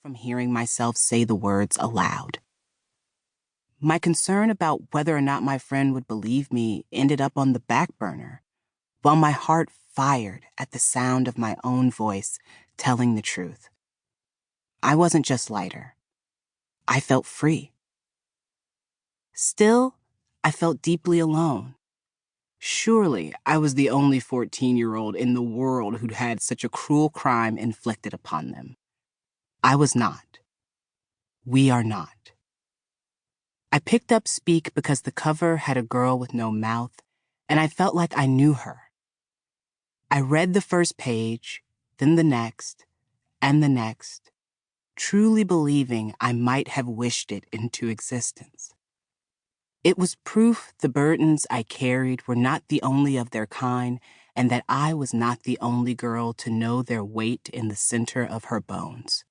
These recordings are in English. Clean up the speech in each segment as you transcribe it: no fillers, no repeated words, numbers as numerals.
from hearing myself say the words aloud. My concern about whether or not my friend would believe me ended up on the back burner, while my heart fired at the sound of my own voice telling the truth. I wasn't just lighter. I felt free. Still, I felt deeply alone. Surely I was the only 14-year-old in the world who'd had such a cruel crime inflicted upon them. I was not. We are not. I picked up Speak because the cover had a girl with no mouth, and I felt like I knew her. I read the first page, then the next, and the next, truly believing I might have wished it into existence. It was proof the burdens I carried were not the only of their kind, and that I was not the only girl to know their weight in the center of her bones.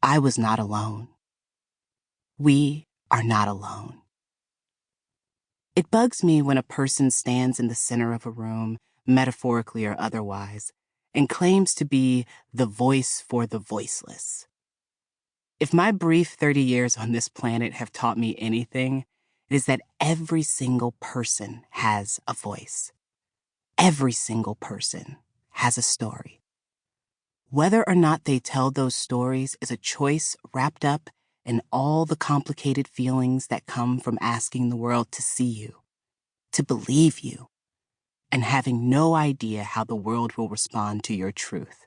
I was not alone. We are not alone. It bugs me when a person stands in the center of a room, metaphorically or otherwise, and claims to be the voice for the voiceless. If my brief 30 years on this planet have taught me anything, it is that every single person has a voice. Every single person has a story. Whether or not they tell those stories is a choice wrapped up in all the complicated feelings that come from asking the world to see you, to believe you, and having no idea how the world will respond to your truth.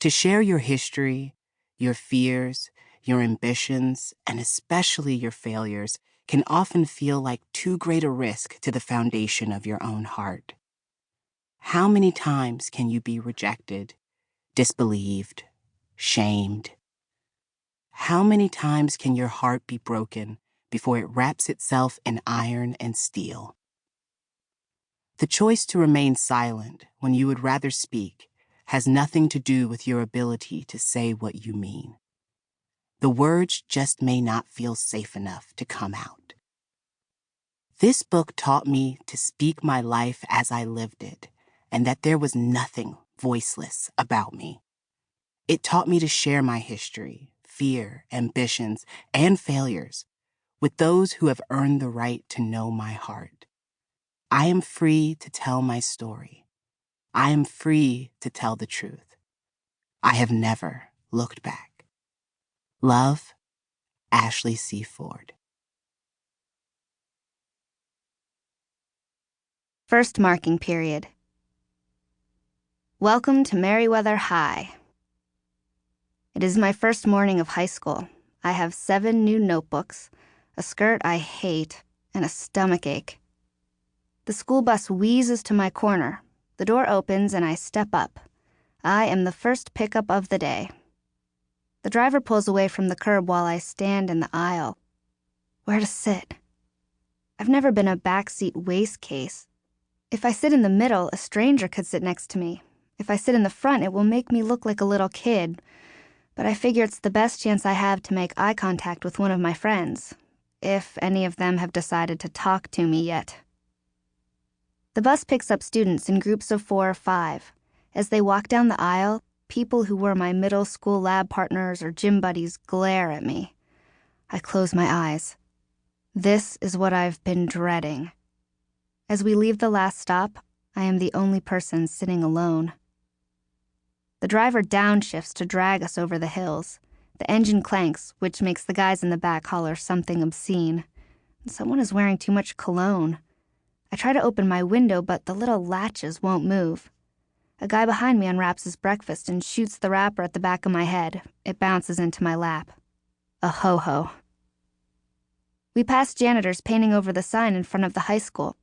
To share your history, your fears, your ambitions, and especially your failures can often feel like too great a risk to the foundation of your own heart. How many times can you be rejected, disbelieved, shamed? How many times can your heart be broken before it wraps itself in iron and steel? The choice to remain silent when you would rather speak has nothing to do with your ability to say what you mean. The words just may not feel safe enough to come out. This book taught me to speak my life as I lived it, and that there was nothing voiceless about me. It taught me to share my history, fear, ambitions, and failures with those who have earned the right to know my heart. I am free to tell my story. I am free to tell the truth. I have never looked back. Love, Ashley C. Ford. First marking period. Welcome to Merryweather High. It is my first morning of high school. I have 7 new notebooks, a skirt I hate, and a stomachache. The school bus wheezes to my corner. The door opens and I step up. I am the first pickup of the day. The driver pulls away from the curb while I stand in the aisle. Where to sit? I've never been a backseat waste case. If I sit in the middle, a stranger could sit next to me. If I sit in the front, it will make me look like a little kid. But I figure it's the best chance I have to make eye contact with one of my friends, if any of them have decided to talk to me yet. The bus picks up students in groups of 4 or 5. As they walk down the aisle, people who were my middle school lab partners or gym buddies glare at me. I close my eyes. This is what I've been dreading. As we leave the last stop, I am the only person sitting alone. The driver downshifts to drag us over the hills. The engine clanks, which makes the guys in the back holler something obscene. Someone is wearing too much cologne. I try to open my window, but the little latches won't move. A guy behind me unwraps his breakfast and shoots the wrapper at the back of my head. It bounces into my lap. A ho-ho. We pass janitors painting over the sign in front of the high school.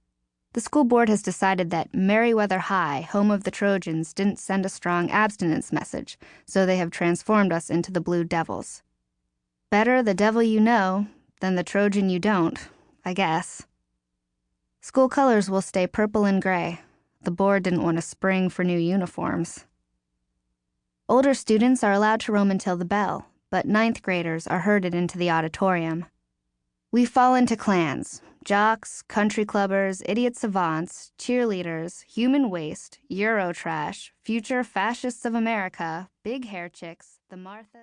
The school board has decided that Merryweather High, home of the Trojans, didn't send a strong abstinence message, so they have transformed us into the Blue Devils. Better the devil you know than the Trojan you don't, I guess. School colors will stay purple and gray. The board didn't want to spring for new uniforms. Older students are allowed to roam until the bell, but 9th graders are herded into the auditorium. We fall into clans: jocks, country clubbers, idiot savants, cheerleaders, human waste, Eurotrash, future fascists of America, big hair chicks, the The Marthas,